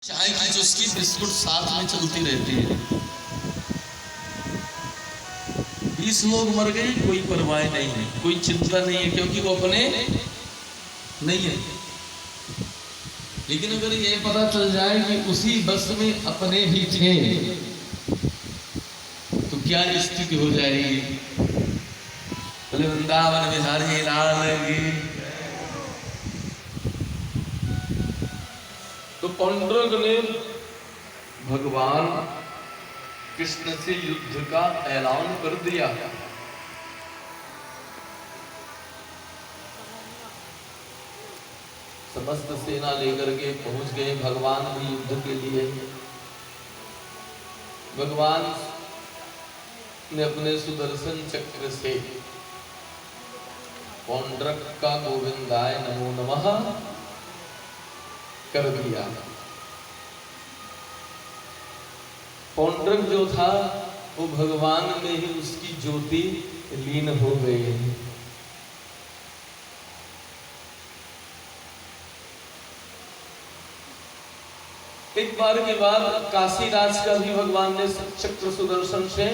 चाय की चुस्की बिस्कुट साथ में चलती रहती है। 20 लोग मर गए, कोई परवाह नहीं है, कोई चिंता नहीं है, क्योंकि वो अपने नहीं है। लेकिन अगर ये पता चल जाए कि उसी बस में अपने ही थे तो क्या स्थिति हो जाएगी। बोले वृंदावन बिहारी लाल की। तो पांडुरंग ने भगवान कृष्ण से युद्ध का ऐलान कर दिया। समस्त सेना लेकर के पहुंच गए भगवान भी युद्ध के लिए। भगवान ने अपने सुदर्शन चक्र से पौंड्रक का गोविंदाय नमो नमः कर दिया। पौंड्रक जो था वो भगवान में ही उसकी ज्योति लीन हो गई। एक बार के बाद काशीराज का भी भगवान ने चक्र सुदर्शन से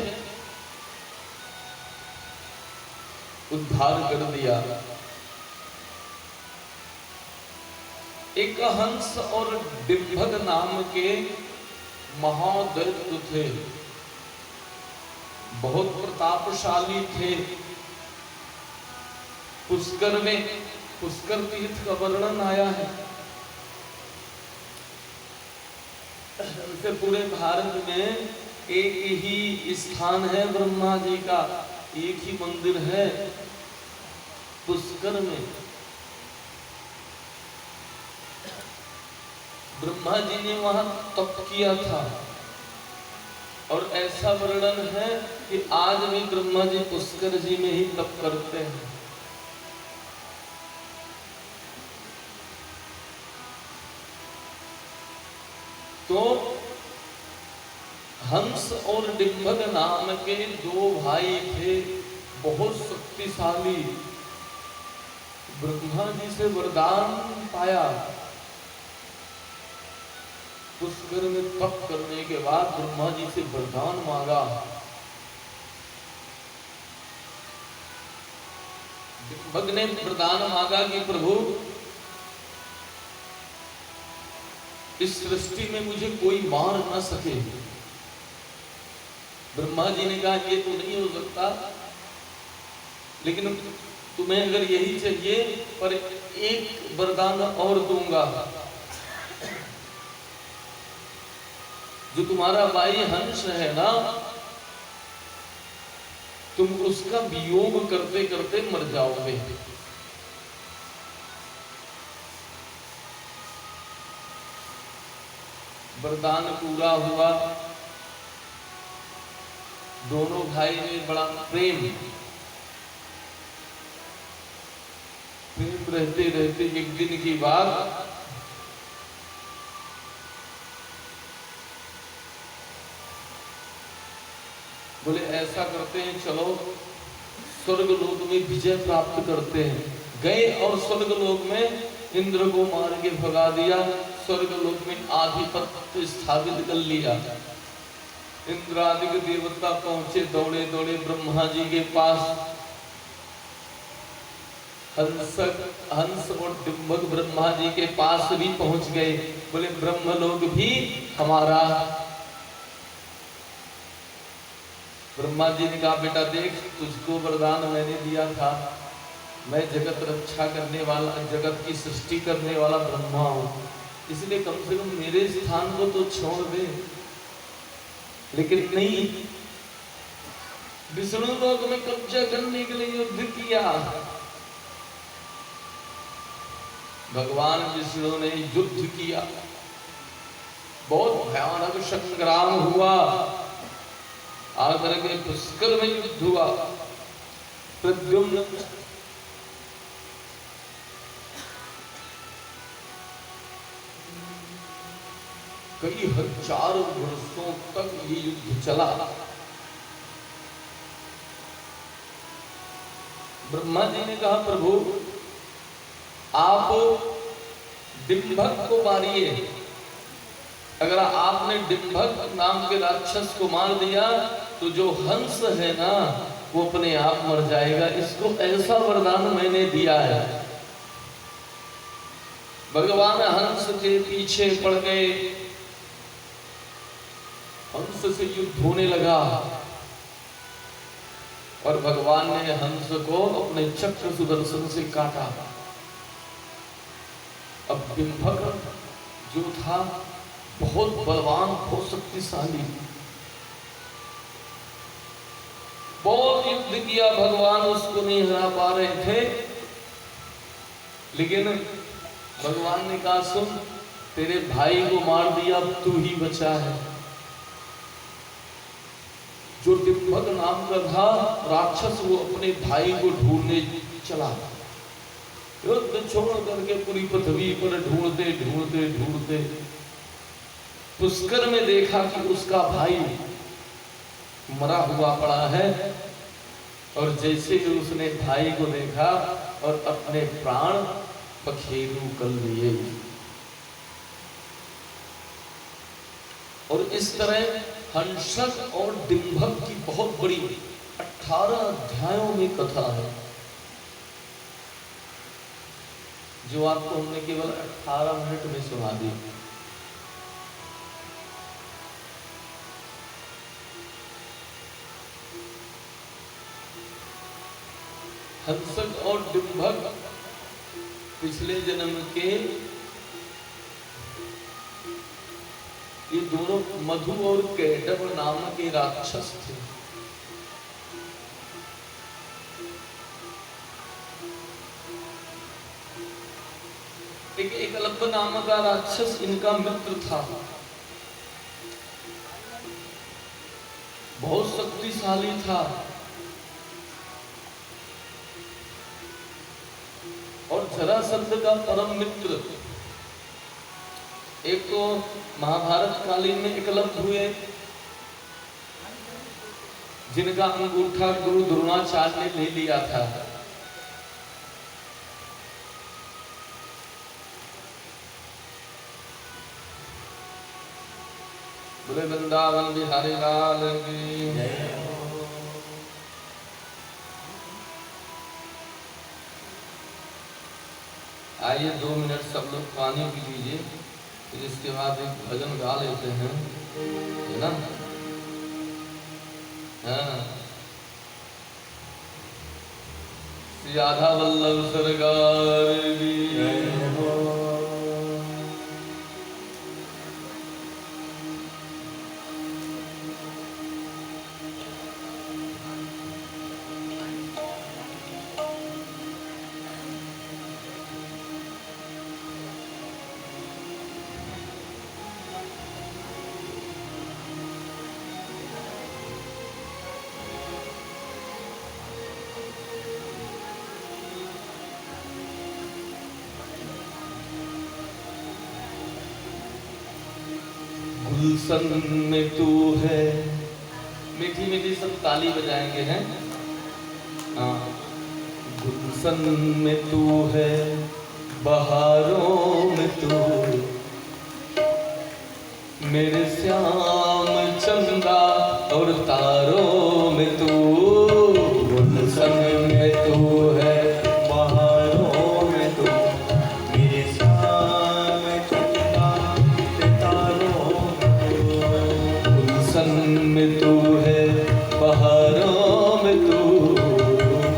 उद्धार कर दिया। एक हंस और डिंभक नाम के महादैत्य थे, बहुत प्रतापशाली थे। पुष्कर में पुष्कर तीर्थ का वर्णन आया है। पूरे भारत में एक ही स्थान है ब्रह्मा जी का, एक ही मंदिर है पुष्कर में। ब्रह्मा जी ने वहां तप किया था और ऐसा वर्णन है कि आज भी ब्रह्मा जी पुष्कर जी में ही तप करते हैं। तो हंस और डिंभक नाम के दो भाई थे, बहुत शक्तिशाली। ब्रह्मा जी से वरदान पाया। पुष्कर में तप करने के बाद ब्रह्मा जी से वरदान मांगा। डिंभक ने वरदान मांगा कि प्रभु इस सृष्टि में मुझे कोई मार न सके। ब्रह्मा जी ने कहा ये तो नहीं हो सकता, लेकिन तुम्हें अगर यही चाहिए पर एक वरदान और दूंगा। जो तुम्हारा भाई हंस है ना, तुम उसका वियोग करते करते मर जाओगे। वरदान पूरा हुआ। दोनों भाई में बड़ा प्रेम रहते रहते एक दिन की बात बोले ऐसा करते हैं, चलो स्वर्ग लोक में विजय प्राप्त करते हैं। गए और स्वर्ग लोक में इंद्र को मार के भगा दिया। स्वर्ग लोक में आधिपत्य स्थापित कर लिया। इंद्रादि के देवता पहुंचे दौड़े दौड़े ब्रह्मा जी के पास। हंस और डिंभक ब्रह्मा जी के पास भी पहुंच गए। बोले ब्रह्मलोक भी हमारा। ब्रह्मा जी ने कहा बेटा देख, तुझको वरदान मैंने दिया था, मैं जगत रक्षा करने वाला, जगत की सृष्टि करने वाला ब्रह्मा हूं, इसलिए कम से कम मेरे स्थान को तो छोड़ दे। लेकिन नहीं, विष्णु लोक में कब्जा करने के लिए युद्ध किया। भगवान विष्णु ने युद्ध किया, बहुत भयानक संग्राम हुआ। आकर के पुष्कर में युद्ध हुआ। प्रद्युम्न कई हजार वर्षों तक ये युद्ध चला। ब्रह्मा जी ने कहा प्रभु आप डिंभक को मारिए। अगर आपने डिंभक नाम के राक्षस को मार दिया तो जो हंस है ना वो अपने आप मर जाएगा। इसको ऐसा वरदान मैंने दिया है। भगवान हंस के पीछे पड़ गए, हंस से युद्ध होने लगा और भगवान ने हंस को अपने चक्र सुदर्शन से काटा। अब डिंभक जो था बहुत बलवान, बहुत शक्तिशाली, बहुत युद्ध किया, भगवान उसको नहीं हरा पा रहे थे। लेकिन भगवान ने कहा सुन, तेरे भाई को मार दिया, अब तू ही बचा है। जो डिंभक नाम का था राक्षस, वो अपने भाई को ढूंढने चला, युद्ध छोड़ करके पूरी पृथ्वी पर ढूंढते ढूंढते ढूंढते पुष्कर में देखा कि उसका भाई मरा हुआ पड़ा है। और जैसे ही उसने भाई को देखा और अपने प्राण पखेरु कर लिए। और इस तरह हंसक और डिंभक की बहुत बड़ी 18 अध्यायों में कथा है, जो आपको हमने केवल 18 मिनट में सुना दी। हंसक और डिंभक पिछले जन्म के ये दोनों मधु और कैटव नाम के राक्षस थे। एक एकलव्य नाम का राक्षस इनका मित्र था, बहुत शक्तिशाली था और जरासंध का परम मित्र। एक तो महाभारत कालीन में एकलव्य हुए, जिनका अंगूठा गुरु द्रोणाचार्य ने ले लिया था। बोले वृंदावन बिहारी लाल की जय। आइए 2 मिनट सब लोग पानी पी लीजिए, फिर इसके बाद एक भजन गा लेते हैं, है ना। हाँ, श्री राधा वल्लभ सरकार की जय हो। गुलशन में तू है, मीठी मीठी सब ताली बजाएंगे हैं। हाँ, गुलशन में तू है, बहारों में तू, मेरे श्याम चंदा और तारों में तू। गुलशन में तू है, बहारों में तू, मेरे श्याम चंदा तारों में तू। गुलशन में तू है, बहारों में तू,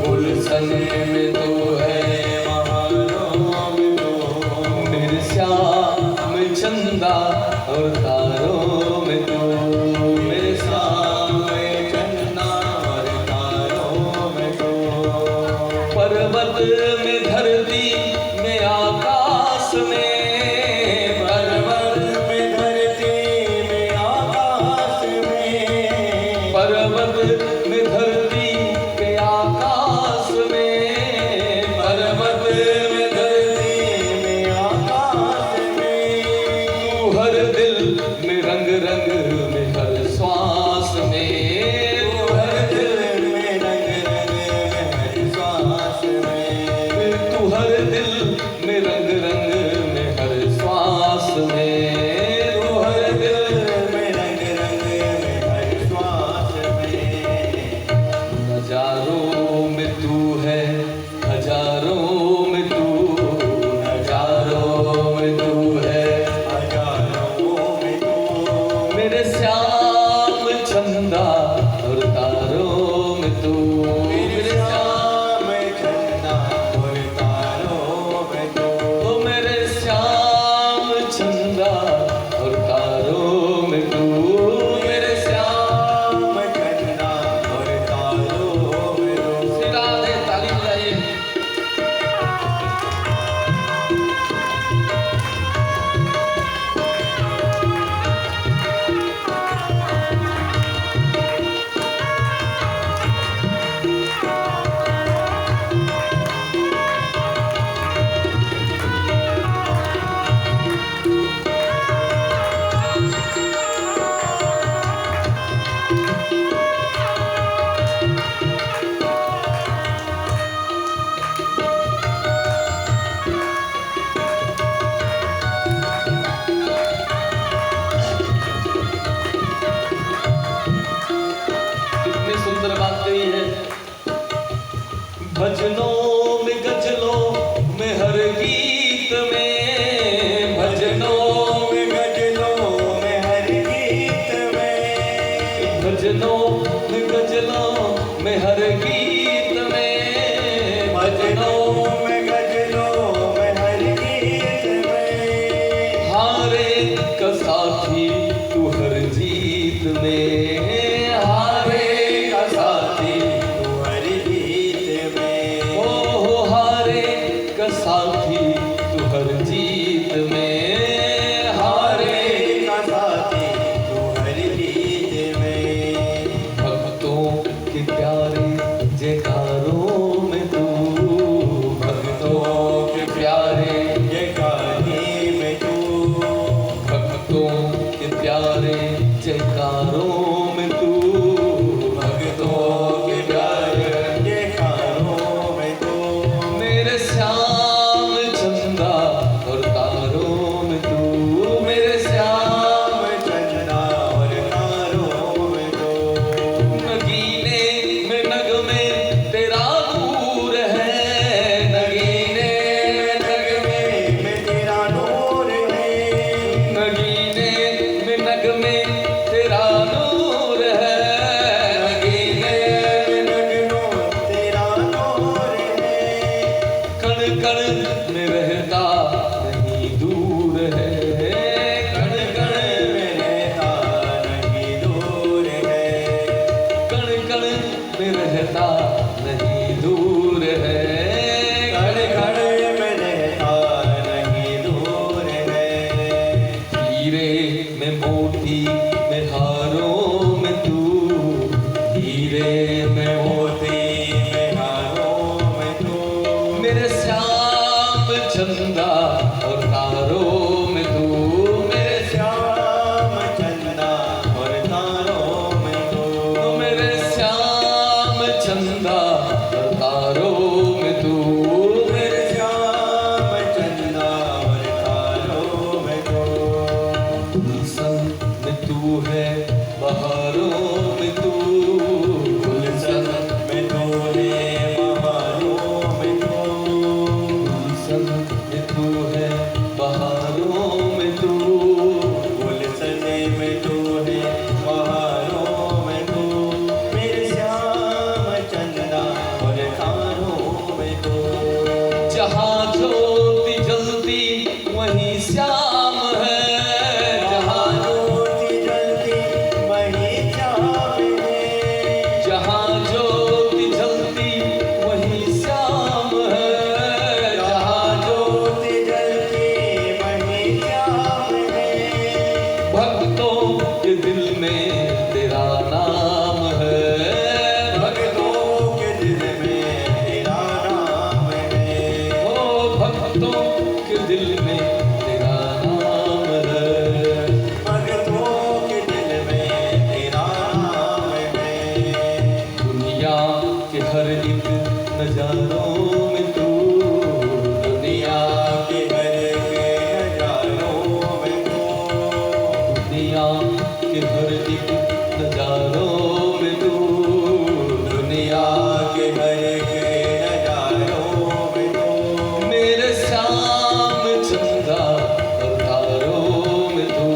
गुलशन में तू है, बहारों में तू, मेरे श्याम चंदा और तारों में तू, मेरे सामने चंदा और तारों में तू। पर्वत में धरती में आकाश में, पर्वत में धरती में आकाश में, पर्वत में धरती के आकाश में, पर्वत में धरती में आकाश में। तू हर दिल में रंग में हर गीत में, भजनों में गजलों में हर गीत में, हारे का साथी तू हर जीत में, हारे का साथी तू हर जीत में, ओ हारे का साथी तू हर जीत में, हारे का साथी तू हर जीत में। भक्तों के प्यारे जयकारों में तू, भक्तों के प्यारे जयकारे में तू, भक्तों के प्यारे जयकारों में तू, भक्तों के प्यारे जयकारों में तू, मेरे श्याम चंदा और तारों में तू, मेरे श्याम चंदा और तारों में तू, नगीने में नगमे तेरा नूर है, नगीने में नगमे में तेरा नूर है, नगीने में नगमे तेरा नूर है, नगीने में नगमे तेरा नूर है, कण कण में रहता नहीं दूर है, कण कण में रहता नहीं दूर है, कण कण में रहता नहीं दूर है, कण कण में रहता नहीं दूर है, हीरे में मोती में हारों में तू, हीरे में मोती में हारों में तू, मेरे श्याम चंदा और तारों में तू, मेरे श्याम चंदा और तारों में तू, मेरे श्याम चंदा और तारों में तू, मेरे श्याम चंदा और तारों में तू, गुलशन में तू है बहारों में तू, गुलशन में तू है बहारों में तू, गुलशन में तू है बहारों में तू, गुलशन में तू है बहारों में तू, मेरे श्याम चंदा और तारों में तू, जहाँ ज्योति जलती वहीं श्याम है, जहाँ ज्योति जलती वहीं श्याम है, जहाँ ज्योति जलती वहीं श्याम है, जहाँ ज्योति जलती वहीं श्याम है, भक्तों के दिल में तेरा नाम है, भक्तों के दिल में तेरा नाम है, ओ भक्तों के दिल में तेरा नाम है, भक्तों के दिल में तेरा नाम है, दुनिया के हर एक नजारों में तू, दुनिया के हर एक नजारों में तू, दुनिया के हर एक नजारों में तू, दुनिया के हर एक नजारों में तू, मेरे श्याम चंदा और तारों में तू,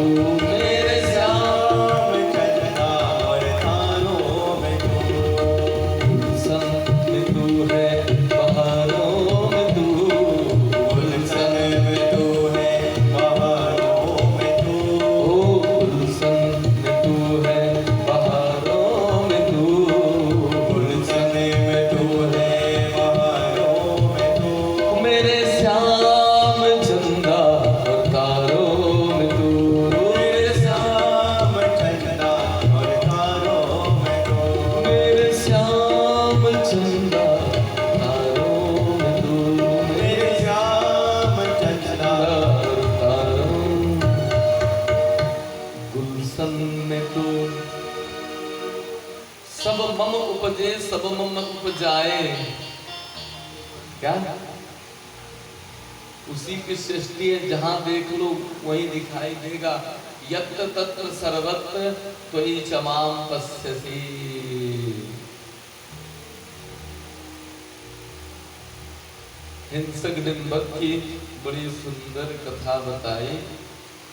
मेरे श्याम चंदा और तारों में तू, गुलशन में तू है बहारों में तू, गुलशन में तू है बहारों में तू, ओ गुलशन में तू है बहारों में तू, गुलशन में तू है बहारों में तू, मेरे श्याम चंदा और तारों में तू, मेरे श्याम चंदा और तारों में तू, मेरे श्याम चंदा तारों में तू, मेरे श्याम चंदा और तारों, गुलशन में तू सब मम उपजे सब मम उपजाए, क्या उसी की सृष्टि है, जहां देख लो वही दिखाई देगा, यत्र तत्र सर्वत्र त्वयि चमाम पश्यसि। हिंसक डिंबक की बड़ी सुंदर कथा बताई,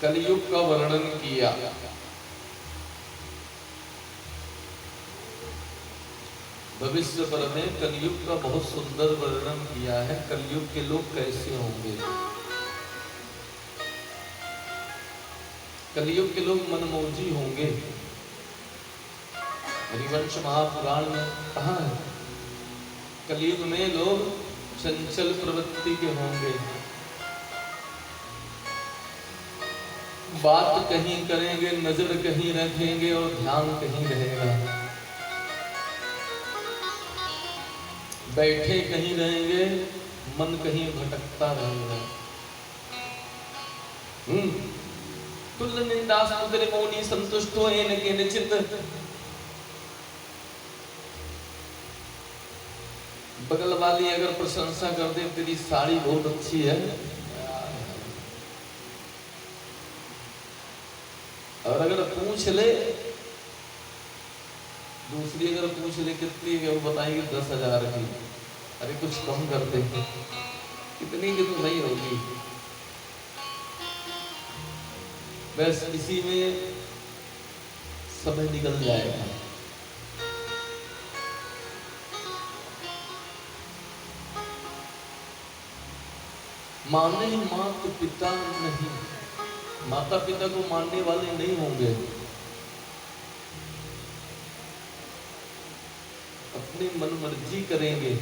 कलयुग का वर्णन किया। भविष्य पर में कलयुग का बहुत सुंदर वर्णन किया है। कलयुग के लोग कैसे होंगे? कलयुग के लोग मनमौजी होंगे। हरिवंश महापुराण में कहा है, कलयुग में लोग चंचल प्रवृत्ति के होंगे, बात कहीं करेंगे, नजर कहीं रखेंगे और ध्यान कहीं रहेगा। बैठे कहीं रहेंगे, मन कहीं भटकता रहेगा। तुल्य निंदास्तुति मौनी संतुष्टो येन केनचित्। बगल वाली अगर प्रशंसा कर दे, तेरी साड़ी बहुत अच्छी है, और अगर पूछ ले, दूसरी अगर पूछ ले कितनी है, वो बताएगी 10,000 की। अरे कुछ कम कर दे, कितनी की तो नहीं होगी। बस इसी में समय निकल जाएगा। माने माता पिता नहीं, माता पिता को मानने वाले नहीं होंगे, अपनी मनमर्जी करेंगे।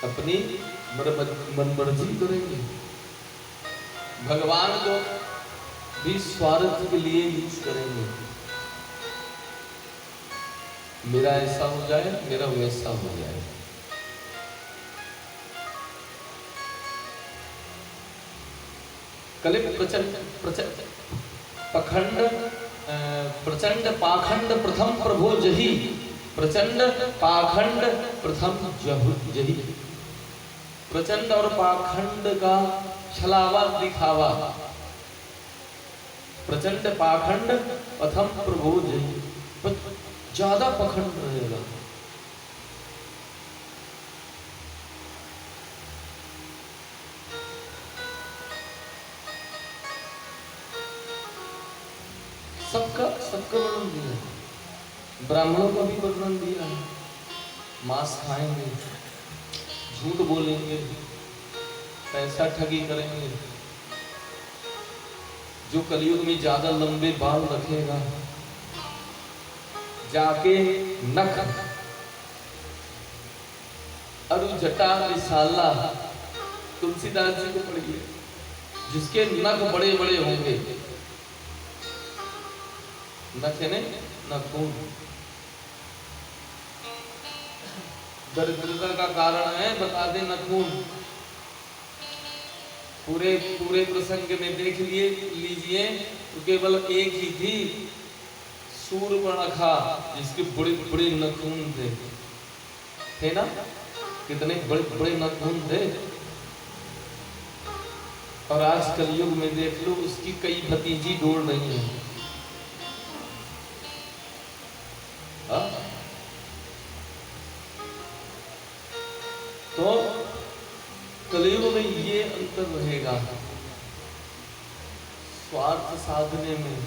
अपनी मनमर्जी करेंगे। भगवान को भी स्वार्थ के लिए यूज करेंगे। मेरा ऐसा हो जाए, मेरा वैसा हो जाए। कलिप प्रचंड पखंड प्रचंड पाखंड प्रथम प्रभो जही, प्रचंड पाखंड प्रथम जही। प्रचंड और पाखंड का छलावा दिखावा, प्रचंड पाखंड प्रथम प्रभो जही, ज्यादा पखंड रहेगा। सबका वर्णन दिया है, ब्राह्मणों का भी वर्णन दिया है। मांस खाएंगे, झूठ बोलेंगे, पैसा ठगी करेंगे। जो कलयुग में ज्यादा लंबे बाल रखेगा, जाके नख अरु जटा विशाला, तुलसीदास जी को पढ़िए, जिसके नख बड़े बड़े होंगे। नख है नखून, दरिद्रता का कारण है, बता दे नखून। पूरे प्रसंग में देख लीजिए तो केवल एक ही थी, शूर्पणखा, जिसके बड़े बड़े नखून थे ना, कितने बड़े बड़े नखून थे। और आज कलयुग में देख लो, उसकी कई भतीजी डोल रही है। तो कलयुग में ये अंतर रहेगा, स्वार्थ साधने में।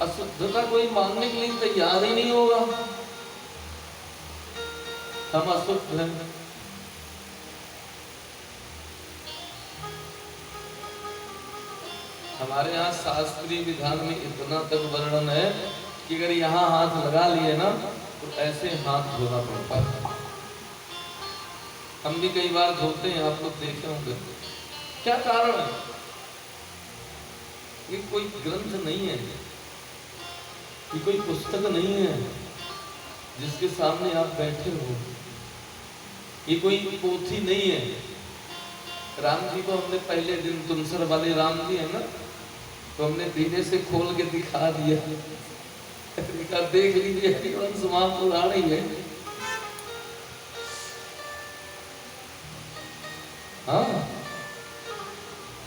अशुद्धता कोई मानने के लिए तैयार ही नहीं होगा। हम अशुद्ध हैं, हमारे यहाँ शास्त्रीय विधान में इतना तक वर्णन है कि अगर यहाँ हाथ लगा लिए ना, तो ऐसे हाथ धोना पड़ता है। हम भी कई बार धोते हैं, आप लोग देखे होंगे। क्या कारण है? ये कोई ग्रंथ नहीं है, ये कोई पुस्तक नहीं है जिसके सामने आप बैठे हो, ये कोई पोथी नहीं है। राम जी को हमने पहले दिन, तुमसर वाले राम जी है ना, तो हमने धीरे से खोल के दिखा दिया, देख लीजिए, हरिवंश महापुराण ही है। हाँ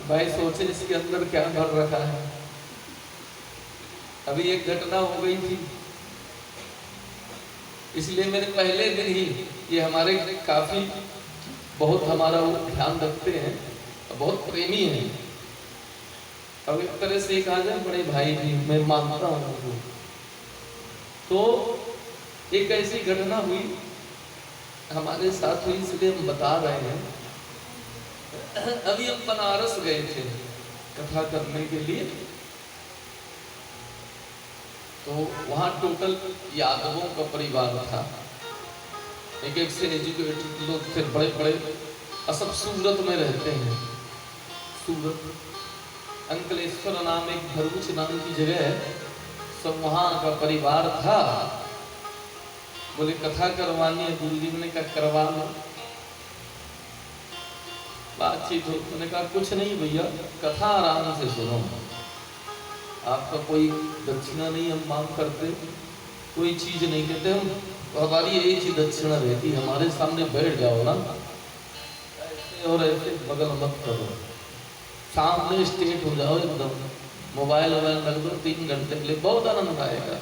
भाई, सोचे इसके अंदर क्या भर रखा है। अभी एक घटना हो गई थी, इसलिए मैंने पहले दिन ही, ये हमारे काफी बहुत हमारा वो ध्यान रखते हैं, बहुत प्रेमी हैं, अब एक तरह से कहा जाए बड़े भाई भी मैं मानता हूँ उनको। तो एक ऐसी घटना हुई हमारे साथ हुई, इसलिए हम बता रहे हैं। अभी हम बनारस गए थे कथा करने के लिए, तो वहां टोटल यादवों का परिवार था, एक से एजुकेटेड लोग थे, बड़े बड़े, सब सूरत में रहते हैं। सूरत अंकलेश्वर नाम एक भरूच नाम की जगह है, सब वहां का परिवार था। बोले कथा करवानी है, गुरु जी ने कहा करवा लो। बातचीत हो, मैंने कहा कुछ नहीं भैया, कथा आराम से सुनो, आपका कोई दक्षिणा नहीं हम मांग करते, कोई चीज नहीं कहते हम, हमारी यही चीज दक्षिणा रहती, हमारे सामने बैठ जाओ ना, ऐसे और ऐसे बगल मत करो, सामने स्टेट हो जाओ एकदम, मोबाइल वोबाइल रख दो 3 घंटे के लिए, बहुत आनंद आएगा।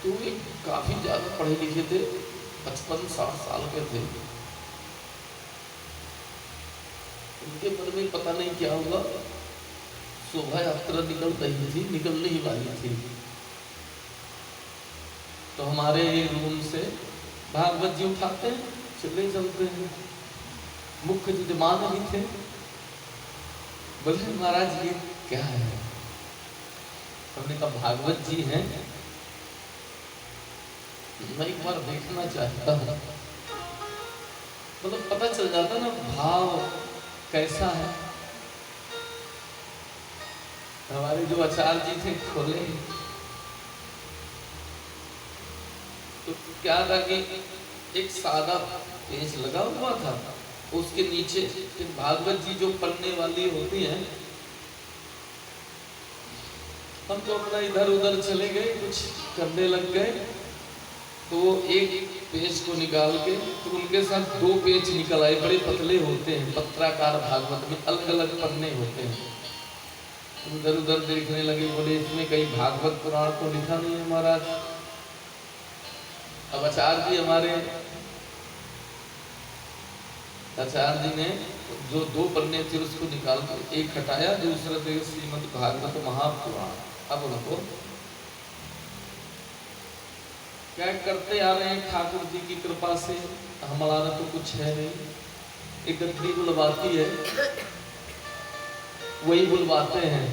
तो वे काफी ज्यादा पढ़े लिखे थे, 55-60 साल के थे। उनके मन में पता नहीं क्या हुआ, शोभा यात्रा निकल रही थी, निकलने ही वाली थी, तो हमारे रूम से भागवत जी उठाते हैं, चले चलते हैं। मुख्य जजमान भी थे, बोले महाराज ये क्या है? हमने कहा भागवत जी हैं, मैं एक बार देखना चाहता हूँ। मतलब पता चल जाता ना भाव कैसा है। हमारे जो आचार्य जी थे खोले, तो क्या था कि एक सादा पेज लगा हुआ था, उसके नीचे भागवत जी जो पढ़ने वाली होती हैं, हम तो अपना इधर उधर चले गए, कुछ करने लग गए, तो एक पेज को निकाल के, तो उनके साथ 2 पेज निकल आए, बड़े पतले होते हैं, पत्राकार भागवत में अलग अलग पन्ने होते हैं। उधर उधर देखने लगे, बोले इसमें कहीं भागवत पुराण तो लिखा नहीं है महाराज। अब आचार्य जी हमारे आचार्य जी ने जो 2 पन्ने थे उसको निकाल के एक हटाया, दूसरा थे श्रीमद् भागवत महापुराण। अब उनको क्या करते आ रहे हैं, ठाकुर जी की कृपा से, हमारा तो कुछ है नहीं, एक गंदी बुलवाती है, वही बुलवाते हैं।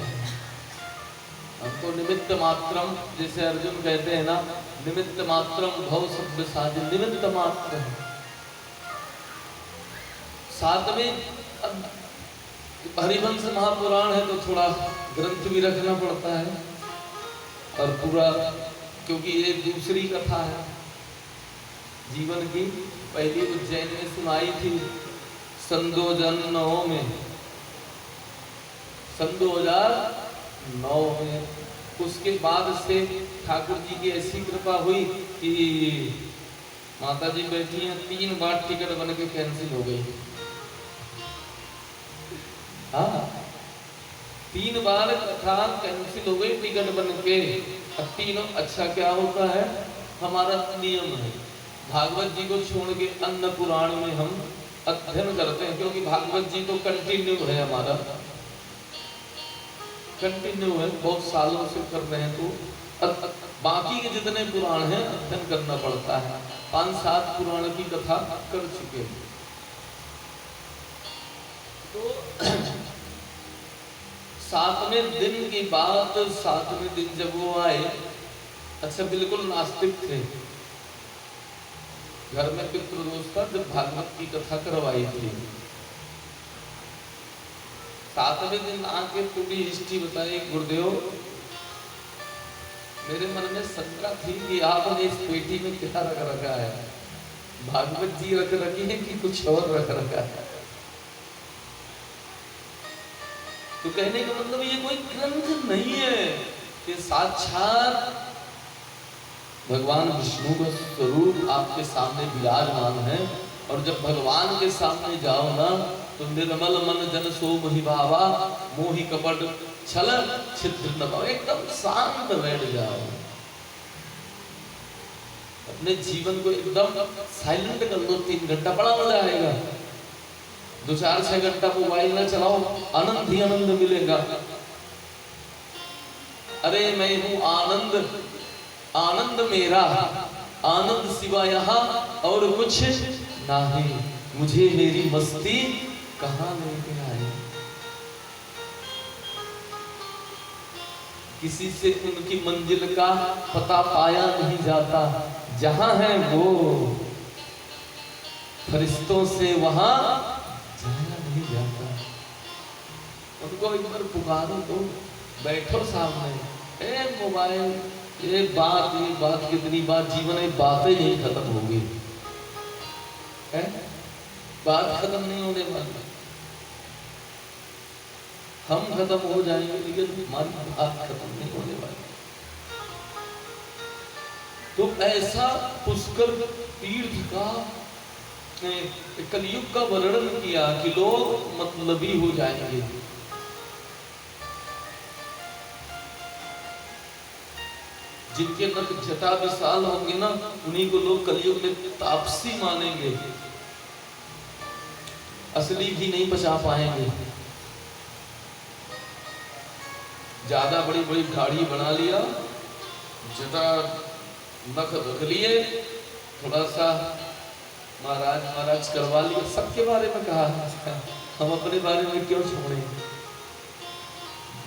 हम तो निमित्त मात्रम, जैसे अर्जुन कहते हैं ना, निमित्त मात्रम भव सब साधि, निमित्त मात्र। साथ में हरिवंश महापुराण है, तो थोड़ा ग्रंथ भी रखना पड़ता है, और पूरा, क्योंकि ये दूसरी कथा है जीवन की। पहली उज्जैन में सुनाई थी सन 2009 में, सन 2009 में। उसके बाद से ठाकुर जी की ऐसी कृपा हुई कि माता जी बैठी हैं, 3 बार टिकट बन के कैंसिल हो गई। हाँ, 3 बार कथा कैंसिल हो गई टिकट बन के। तीनों, अच्छा क्या होता है, हमारा नियम है भागवत जी को छोड़ के अन्य पुराण में हम अध्ययन करते हैं, क्योंकि भागवत जी तो कंटिन्यू है, हमारा कंटिन्यू है, बहुत सालों से कर रहे हैं, तो बाकी के जितने पुराण हैं अध्ययन करना पड़ता है। 5-7 पुराण की कथा कर चुके हैं। तो 7वें दिन की बात, 7वें दिन जब वो आए, अच्छा बिल्कुल नास्तिक थे, घर में पितृदोष था, जब भागवत की कथा करवाई थी, 7वें दिन आके पूरी हिस्ट्री बताई। गुरुदेव, मेरे मन में शंका थी कि आपने इस पेटी में क्या रख रखा है, भागवत जी रख रखी है कि कुछ और रख रखा है? तो कहने का मतलब ये कोई ग्रंथ नहीं है, कि साक्षात भगवान विष्णु का स्वरूप आपके सामने विराजमान है। और जब भगवान के सामने जाओ ना, तो निर्मल मन जन सो मोहि भावा, मोहि कपट छल छिद्र न पाओ, एकदम शांत बैठ जाओ, अपने जीवन को एकदम साइलेंट कर लो। 3 घंटा बड़ा मजा आएगा। 2-4-6 घंटा मोबाइल ना चलाओ, आनंद ही आनंद मिलेगा। अरे मैं हूं आनंद, आनंद मेरा, आनंद सिवा यहाँ और कुछ नहीं, मुझे मेरी मस्ती कहाँ लेके आई। किसी से उनकी मंजिल का पता पाया नहीं जाता, जहां है वो फरिश्तों से वहां जाया नहीं जाता। उनको एक बार पुकारो तो बैठो सामने, ए मोबाइल, ये बात कितनी बात, जीवन में बातें नहीं खत्म होगी, बात खत्म नहीं होने वाली, हम खत्म हो जाएंगे लेकिन हमारी बात खत्म नहीं होने वाली। तो ऐसा पुष्कर तीर्थ का कलयुग का वर्णन किया कि लोग मतलबी हो जाएंगे। जिनके नख जटा विशाल होंगे ना, उन्हीं को लोग कलयुग में तापसी मानेंगे, असली भी नहीं बचा पाएंगे। ज्यादा बड़ी बड़ी दाढ़ी बना लिया, जटा नख रख लिए, थोड़ा सा महाराज करवा लिया, सबके बारे में कहा, हम अपने बारे में क्यों छोड़े।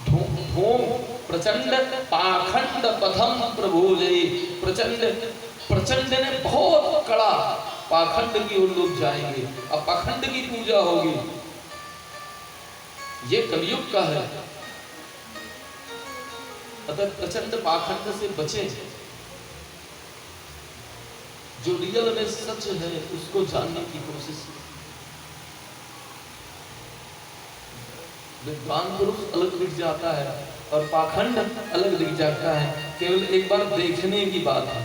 धूम प्रचंड पाखंड पथम प्रभोजयी, प्रचंड ने बहुत कड़ा पाखंड की ओर लोग जाएंगे, अब पाखंड की पूजा होगी। ये कलयुग का है, अतः प्रचंड पाखंड से बचे। जो रियल में सच है उसको जानने की कोशिश। विद्वान पुरुष अलग दिख जाता है और पाखंड अलग दिख जाता है, केवल एक बार देखने की बात है।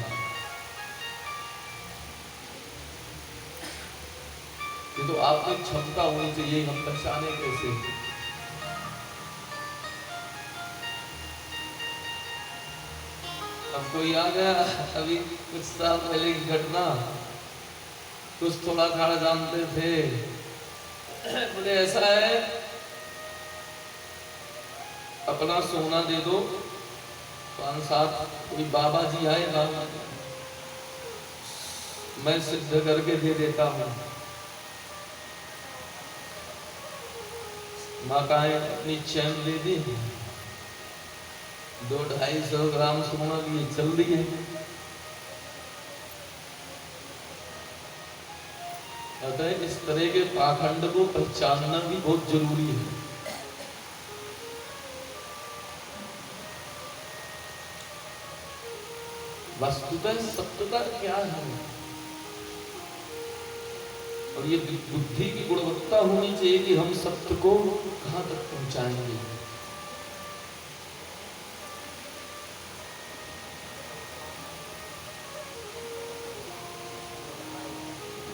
ये तो आप में क्षमता होनी चाहिए, हम पहचाने कैसे। हमको याद है अभी कुछ साल पहले की घटना, कुछ थोड़ा खाड़ा जानते थे, बोले ऐसा है अपना सोना दे दो, 5-7 कोई बाबा जी आएगा, मैं सिद्ध करके दे देता हूँ। माताएं अपनी चैन दे दी, 200-250 ग्राम सोना लिए चल रही है। अतः इस तरह के पाखंड को पहचानना भी बहुत जरूरी है। वस्तुतः सत्यता क्या है, और ये बुद्धि की गुणवत्ता होनी चाहिए कि हम सत्य को कहां तक पहुंचाएंगे।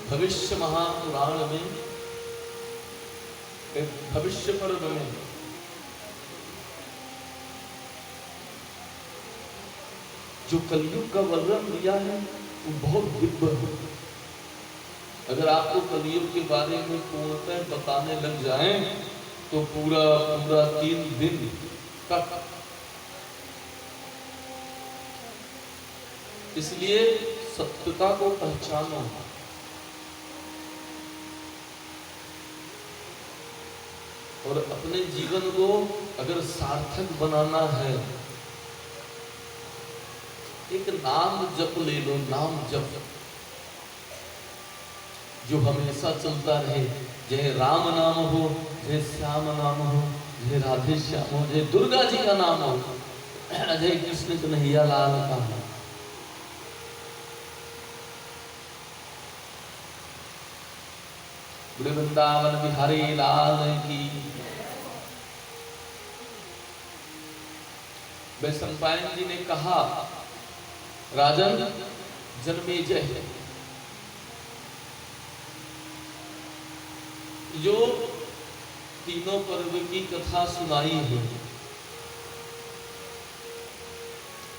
भविष्य महापुराण में, भविष्य पर्व में जो कलयुग का वर्णन दिया है वो बहुत दिव्य है। अगर आपको कलयुग के बारे में पूर्णतः बताने लग जाएं तो पूरा 3 दिन तक। इसलिए सत्यता को पहचानो और अपने जीवन को अगर सार्थक बनाना है, एक नाम जप ले लो, नाम जप जो हमेशा चलता रहे। जय राम नाम हो, जय श्याम नाम हो, जय राधे श्याम हो, जय दुर्गा जी का नाम हो, जय कृष्ण कन्हैया लाल का हो। वृंदावन बिहारी लाल की। वैशंपायन जी ने कहा, राजन जन्मेजय जो तीनों पर्व की कथा सुनाई है,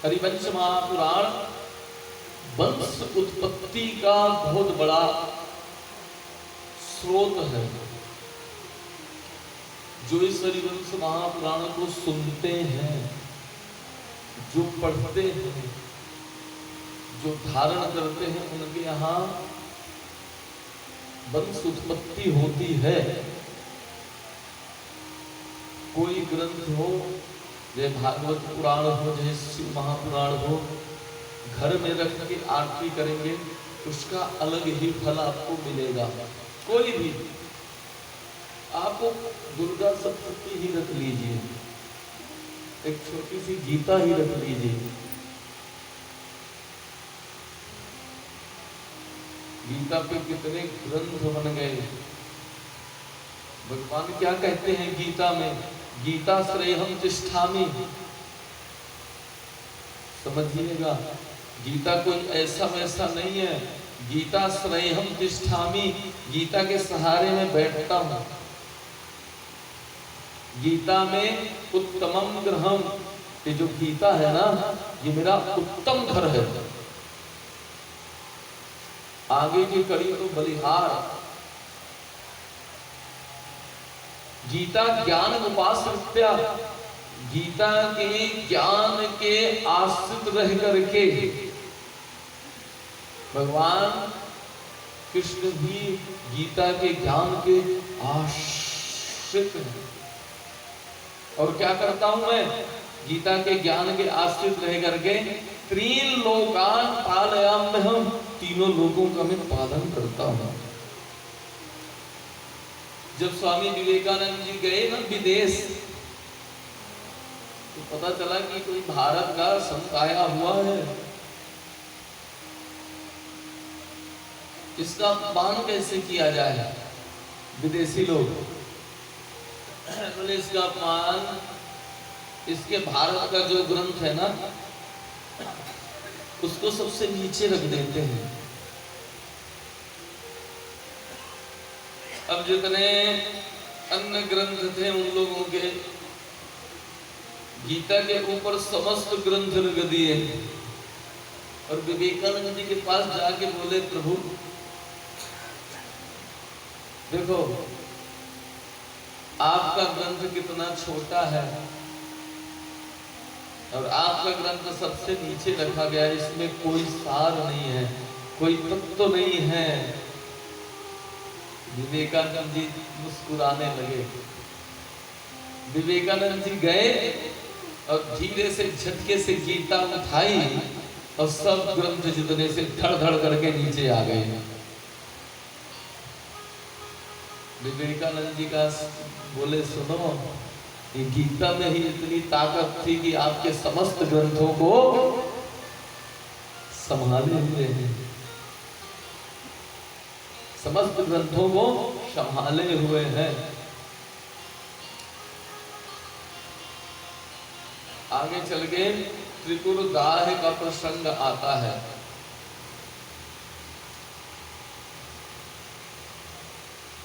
हरिवंश महापुराण वंश उत्पत्ति का बहुत बड़ा स्रोत है। जो इस हरिवंश महापुराण को सुनते हैं, जो पढ़ते हैं, जो धारण करते हैं, उनके यहाँ वंश उत्पत्ति होती है। कोई ग्रंथ हो, जय भागवत पुराण हो, जय शिव महापुराण हो, घर में रख के आरती करेंगे, उसका अलग ही फल आपको मिलेगा। कोई भी, आपको दुर्गा सप्तशती ही रख लीजिए, एक छोटी सी गीता ही रख लीजिए। गीता पे कितने ग्रंथ बन गए। भगवान क्या कहते हैं गीता में? गीता श्रेयहम तिष्ठामि। समझिएगा, गीता कोई ऐसा वैसा नहीं है। गीता श्रेयहम तिष्ठामि, गीता के सहारे में बैठता हूं। गीता में उत्तमम गृहम, ये जो गीता है ना, ये मेरा उत्तम घर है। आगे की कड़ी तो बलिहार। गीता ज्ञान उपाश्रित्या, गीता के ज्ञान के आश्रित रह करके भगवान कृष्ण भी गीता के ज्ञान के आश्रित हैं। और क्या करता हूं मैं? गीता के ज्ञान के आश्रित रह करके त्रीन लोकान पालयाम्यहम्, तीनों लोगों का मैं पालन करता हूं। जब स्वामी विवेकानंद जी गए ना विदेश, तो पता चला कि कोई भारत का संत आया हुआ है। इसका अपमान कैसे किया जाए? विदेशी लोग बोले इसका अपमान, इसके भारत का जो ग्रंथ है ना, उसको सबसे नीचे रख देते हैं। अब जितने अन्य ग्रंथ थे उन लोगों के, गीता के ऊपर समस्त ग्रंथ रख दिए। और विवेकानंद जी के पास जाके बोले, प्रभु देखो आपका ग्रंथ कितना छोटा है और आपका ग्रंथ सबसे नीचे रखा गया, इसमें कोई सार नहीं है, कोई तत्व नहीं है। विवेकानंद जी मुस्कुराने लगे। विवेकानंद जी गए और धीरे से झटके से गीता उठाई और सब ग्रंथ जितने से धड़ धड़ करके नीचे आ गए। विवेकानंद जी का बोले, सुनो, ये गीता में ही इतनी ताकत थी कि आपके समस्त ग्रंथों को संभाले हुए हैं, समस्त ग्रंथों को संभाले हुए हैं। आगे चल के त्रिपुरदाह का प्रसंग आता है।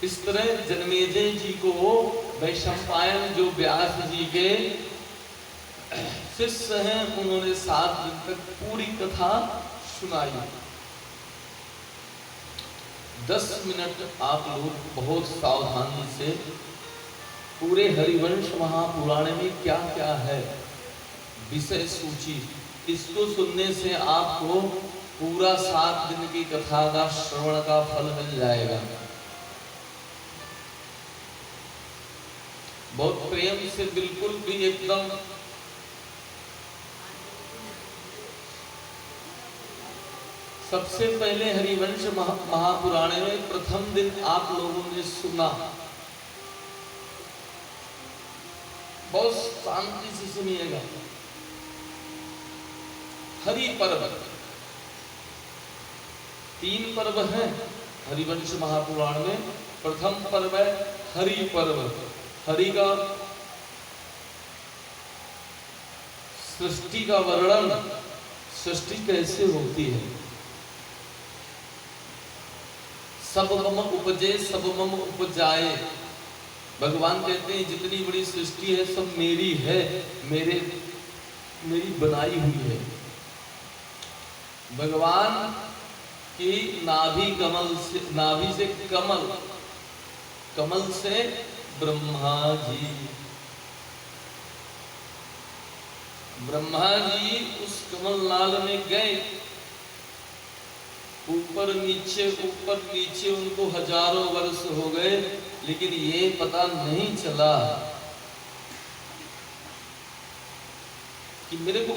इस तरह जन्मेजय जी को वैशंपायन जो व्यास जी के शिष्य हैं, उन्होंने 7 दिन तक पूरी कथा सुनाई। 10 मिनट आप लोग बहुत सावधानी से पूरे हरिवंश महापुराण में क्या क्या है विषय सूची, इसको सुनने से आपको पूरा 7 दिन की कथा का श्रवण का फल मिल जाएगा। बहुत प्रेम से, बिल्कुल भी एकदम सबसे पहले हरिवंश महापुराण में प्रथम दिन आप लोगों ने सुना, बहुत शांति से सुनिएगा। हरि पर्व, 3 पर्व हैं हरिवंश महापुराण में। प्रथम पर्व है हरि पर्व। हरि का सृष्टि का वर्णन, सृष्टि कैसे होती है। सब मम उपजे सब मम उपजाए, भगवान कहते हैं जितनी बड़ी सृष्टि है सब मेरी है, मेरी बनाई हुई है। भगवान की नाभि से कमल, कमल से ब्रह्मा जी उस कमलनाल में गए, ऊपर नीचे उनको हजारों वर्ष हो गए, लेकिन ये पता नहीं चला कि मेरे को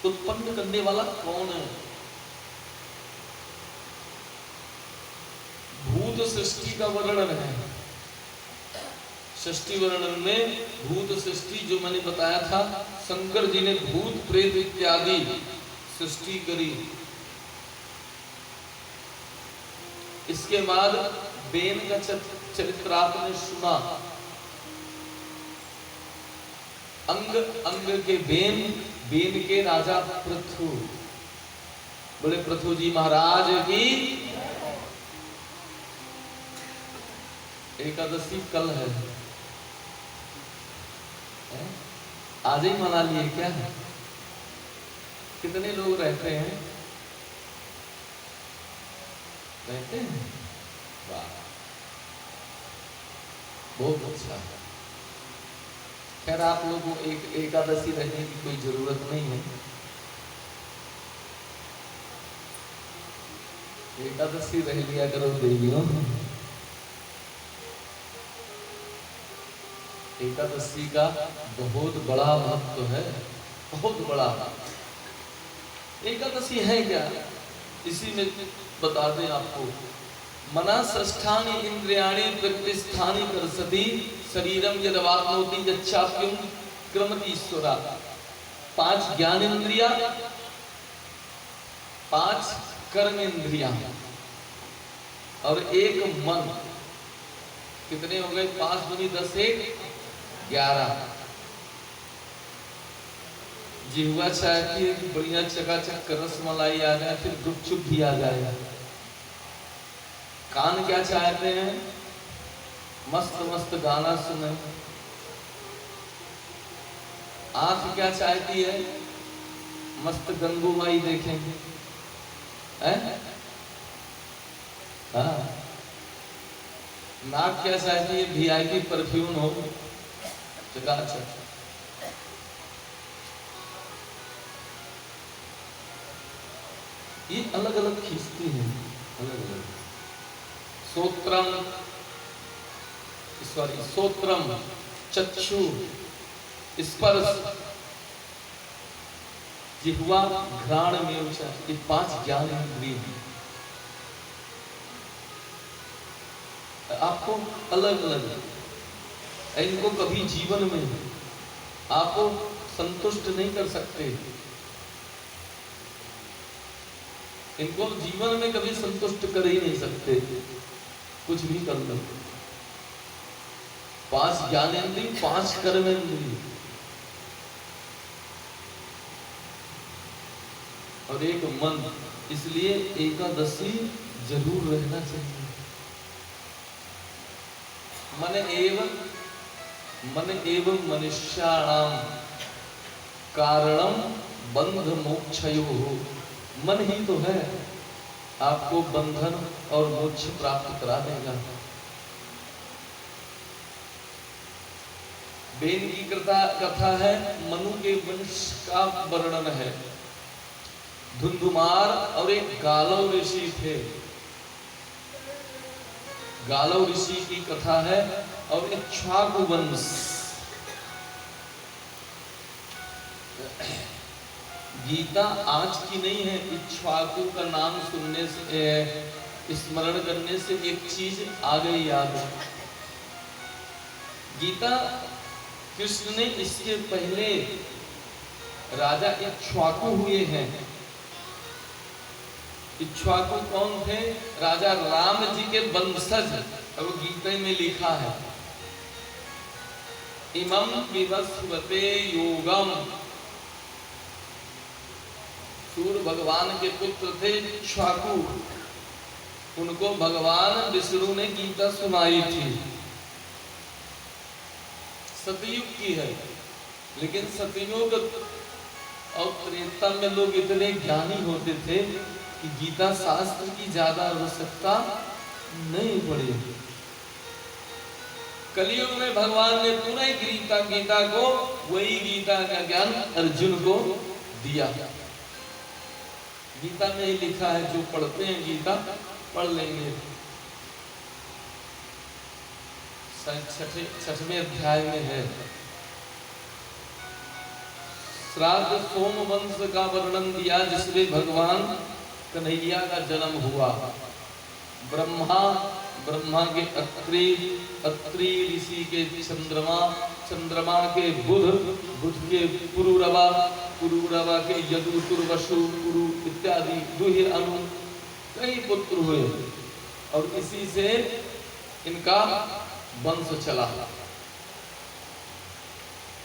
उत्पन्न करने वाला कौन है। भूत सृष्टि का वर्णन है, सृष्टि वर्णन में भूत सृष्टि जो मैंने बताया था, शंकर जी ने भूत प्रेत इत्यादि सृष्टि करी। इसके बाद बेन का चरित्र आपने सुना, अंग अंग के बेन के राजा पृथु, बोले पृथु जी महाराज की। एकादशी कल है, आज ही मना लिए क्या? कितने लोग रहते हैं? वाह, बहुत अच्छा। खैर आप लोगों को एकादशी रहने की कोई जरूरत नहीं है। एकादशी रह लिया करो देवियों। एकादशी का बहुत बड़ा महत्व है, बहुत बड़ा। एकादशी है क्या, इसी में बता दें आपको। मना षष्ठानि इंद्रियाणि प्रकृतिस्थानि करसति शरीरम यदवाप्नोति यच्चाप्युं क्रमति ईश्वरा। 5 ज्ञानेन्द्रिया, 5 कर्मेंद्रिया और 1 मन। कितने हो गए? 5 दूनी 10, 1 11। जिह्वा चाहती है कि बढ़िया चकाचक रसमलाई आ जाए, फिर गुपचुप भी आ जाए। कान क्या चाहते हैं? मस्त मस्त गाना सुने। आंख क्या चाहती है? मस्त गंगूबाई देखें। हाँ। नाक क्या चाहती है? वीआईपी परफ्यूम हो, चकाचक। ये अलग अलग खींचती है, अलग अलग। सोत्रम, चक्षु, स्पर्श, जिह्वा, घ्राण, मेरुचा, ये 5 ज्ञान इंद्रिय हैं। आपको अलग अलग, इनको कभी जीवन में आपको संतुष्ट नहीं कर सकते। इनको जीवन में कभी संतुष्ट कर ही नहीं सकते, कुछ भी कर लो। 5 ज्ञानेंद्रिय, 5 कर्मेंद्रिय और 1 मन। इसलिए एकादशी जरूर रहना चाहिए। मन एवं मनुष्याणाम कारणम बंध मोक्षयोः। मन ही तो है आपको बंधन और मोक्ष प्राप्त करा देगा। बेन की कथा है, मनु के वंश का वर्णन है। धुंधुमार और एक गालव ऋषि थे। गालव ऋषि की कथा है और इक्ष्वाकु वंश। गीता आज की नहीं है, इक्ष्वाकु का नाम सुनने से, स्मरण करने से एक चीज आ गई याद। गीता कृष्ण ने इसके पहले राजा इक्ष्वाकु हुए हैं। इक्ष्वाकु कौन थे? राजा राम जी के वंशज, और गीता में लिखा है इमं विवस्वते योगम। सूर्य भगवान के पुत्र थे इक्ष्वाकु, उनको भगवान विष्णु ने गीता सुनाई थी। सतयुग की है, लेकिन सतयुग और त्रेता में लोग इतने ज्ञानी होते थे कि गीता शास्त्र की ज्यादा आवश्यकता नहीं पड़ी। कलयुग में भगवान ने पूरे गीता को, वही गीता का ज्ञान अर्जुन को दिया। गीता में ही लिखा है, जो पढ़ते हैं गीता पढ़ लेंगे। 6वें अध्याय में है, श्राद्ध सोमवंश का वर्णन दिया, जिसमें भगवान कन्हैया का जन्म हुआ। ब्रह्मा के अत्रि ऋषि के चंद्रमा के बुध के पुरुरवा के यदु, तुर्वसु, पुरु इत्यादि दुहे अनु, कई पुत्र हुए और इसी से इनका वंश चला।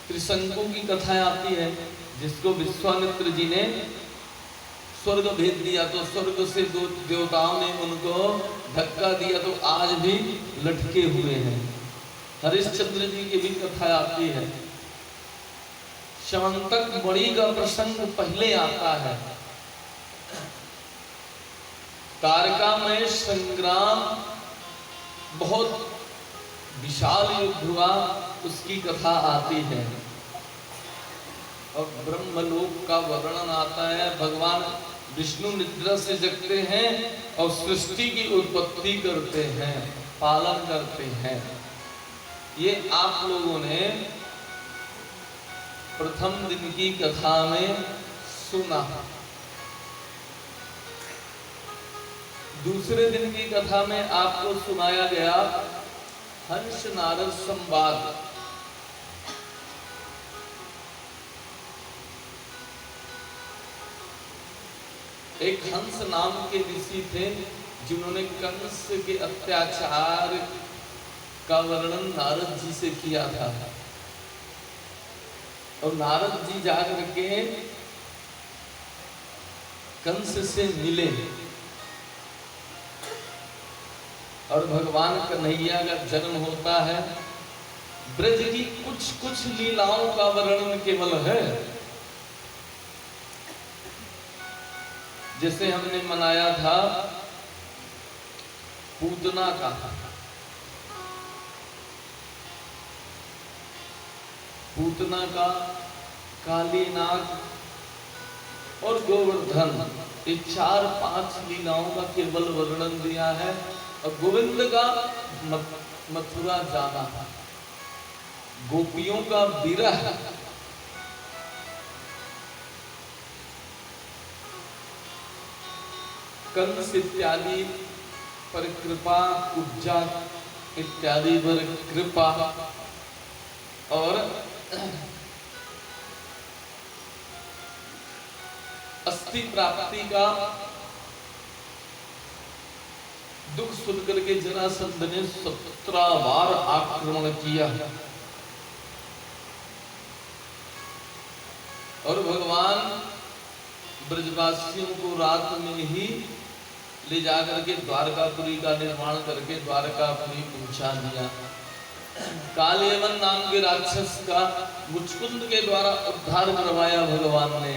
त्रिशंकु की कथा आती है, जिसको विश्वामित्र जी ने स्वर्ग भेज दिया, तो स्वर्ग से दो देवताओं ने उनको धक्का दिया, तो आज भी लटके हुए हैं। हरिश्चंद्र जी की भी कथा आती है। श्यमंतक मणि का प्रसंग पहले आता है। तारका में संग्राम, बहुत विशाल युद्ध हुआ, उसकी कथा आती है। और ब्रह्मलोक का वर्णन आता है। भगवान विष्णु निद्रा से जगते हैं और सृष्टि की उत्पत्ति करते हैं, पालन करते हैं। ये आप लोगों ने प्रथम दिन की कथा में सुना। दूसरे दिन की कथा में आपको सुनाया गया हंस नारद संवाद। एक हंस नाम के ऋषि थे, जिन्होंने कंस के अत्याचार का वर्णन नारद जी से किया था। और नारद जी जाकर के कंस से मिले और भगवान कन्हैया का जन्म होता है। ब्रज की कुछ लीलाओं का वर्णन केवल है। जैसे हमने मनाया था पूतना का, कालीनाग और गोवर्धन, ये 4-5 लीलाओं का केवल वर्णन दिया है। और गोविंद का मथुरा जाना, गोपियों का विरह, कंस इत्यादि पर कृपा, उपजा इत्यादि पर कृपा, और अस्थि प्राप्ति का दुख सुन करके जरासंध ने 17 बार आक्रमण किया। और भगवान ब्रजवासियों को रात में ही ले जाकर के द्वारकापुरी का निर्माण करके द्वारकापुरी पहुंचा दिया। कालेवन नाम के राक्षस का मुचकुंद के द्वारा उद्धार करवाया भगवान ने।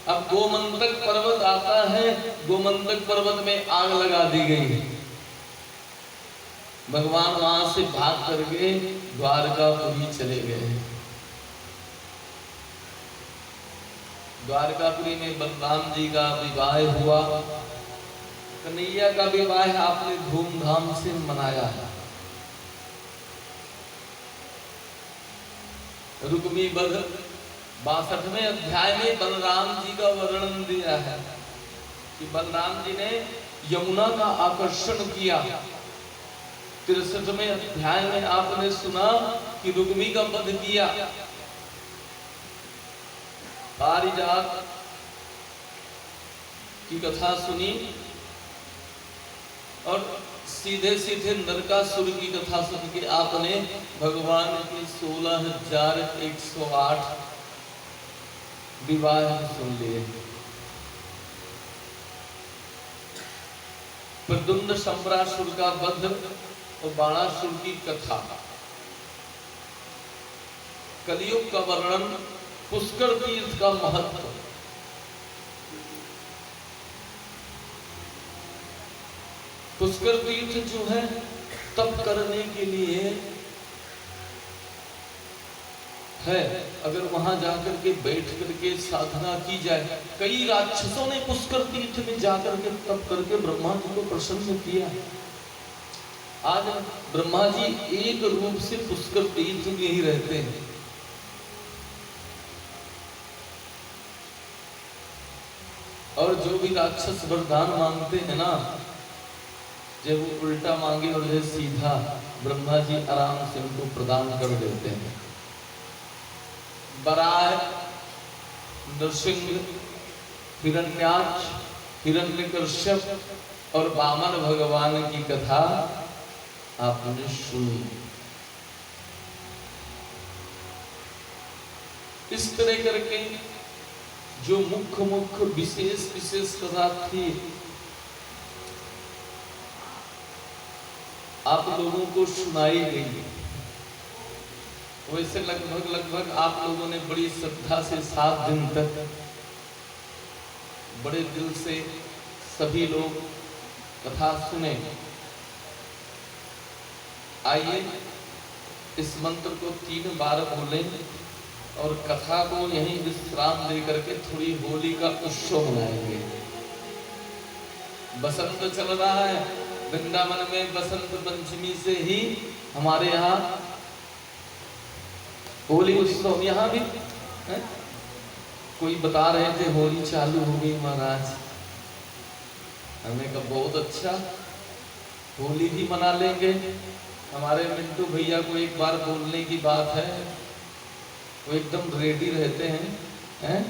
अब गोमंतक पर्वत आता है, गोमंतक पर्वत में आग लगा दी गई। भगवान वहां से भाग करके द्वारकापुरी चले गए। द्वारकापुरी में बलराम जी का विवाह हुआ। कन्हैया का विवाह आपने धूमधाम से मनाया है। रुक्मी बध 62वें अध्याय में बलराम जी का वर्णन दिया है कि बलराम जी ने यमुना का आकर्षण किया। 63वें अध्याय में आपने सुना कि रुक्मी का वध किया। पारिजात की कथा सुनी और सीधे सीधे नरकासुर की कथा सुन के आपने भगवान की 16,108 विवाह सुन लिए। प्रद्युम्न शंबरासुर का वध और बाणासुर की कथा। कलयुग का वर्णन, पुष्कर तीर्थ का महत्व। पुष्कर तीर्थ जो है तप करने के लिए है। अगर वहां जाकर के बैठ करके साधना की जाए, कई राक्षसों ने पुष्कर तीर्थ में जाकर के तप करके ब्रह्मा जी को प्रसन्न किया। आज ब्रह्मा जी एक रूप से पुष्कर तीर्थ में ही रहते हैं। और जो भी राक्षस वरदान मांगते हैं ना, जब वो उल्टा मांगे और जब सीधा, ब्रह्मा जी आराम से उनको प्रदान कर देते हैं। बराह, नृसिंह, हिरण्याक्ष, हिरण्यकश्यप और वामन भगवान की कथा आपने सुनी। इस तरह करके जो मुख्य विशेष कथा थी, आप लोगों को सुनाई गई। वैसे लगभग आप लोगों ने बड़ी श्रद्धा से 7 दिन तक बड़े दिल से सभी लोग कथा सुने। आइए इस मंत्र को 3 बार बोलें और कथा को यहीं विश्राम लेकर के थोड़ी होली का उत्सव मनाएंगे। बसंत चल रहा है वृंदावन में, बसंत पंचमी से ही हमारे यहाँ होली उत्सव। यहाँ भी है? कोई बता रहे थे होली चालू हो गई महाराज। हमने कहा बहुत अच्छा, होली भी मना लेंगे। हमारे मिंटू भैया को एक बार बोलने की बात है, वो एकदम रेडी रहते हैं?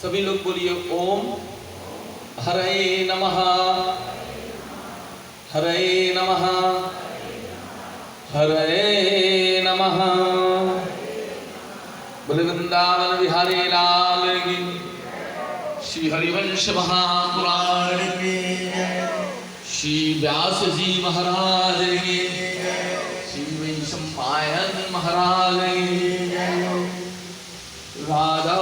सभी लोग बोलिए ओम हरे नमः, हरे नमः, हरे नमः। बोले वृंदावन बिहारी लाल की, श्री हरिवंश महापुराण की, श्री व्यास जी महाराज की, श्री वैशंपायन महाराज की, राधा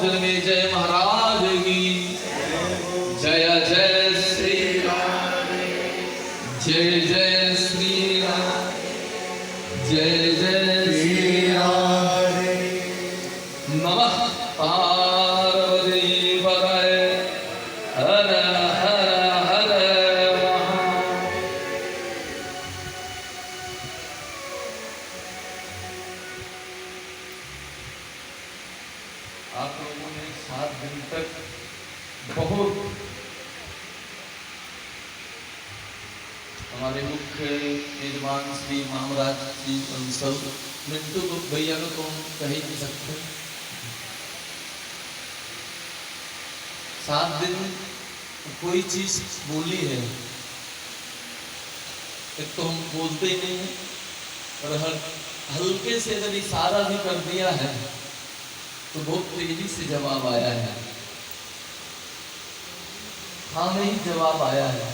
जन्मेजय महाराज की, जय जय श्री राम, जय जय श्री राम, जय जय श्री राम। नमः पार्वती पतये, हर हर हर महादेव। आप लोगों ने 7 दिन तक बहुत हमारे मुख्य मेजबान श्री मामराज जी कंसल मिंटू भैया को तो हम कह ही नहीं सकते। 7 दिन कोई चीज बोली है, एक तो हम बोलते ही नहीं है, और हल्के से यदि इशारा भी कर दिया है तो बहुत तेजी से जवाब आया है। हाँ नहीं जवाब आया है।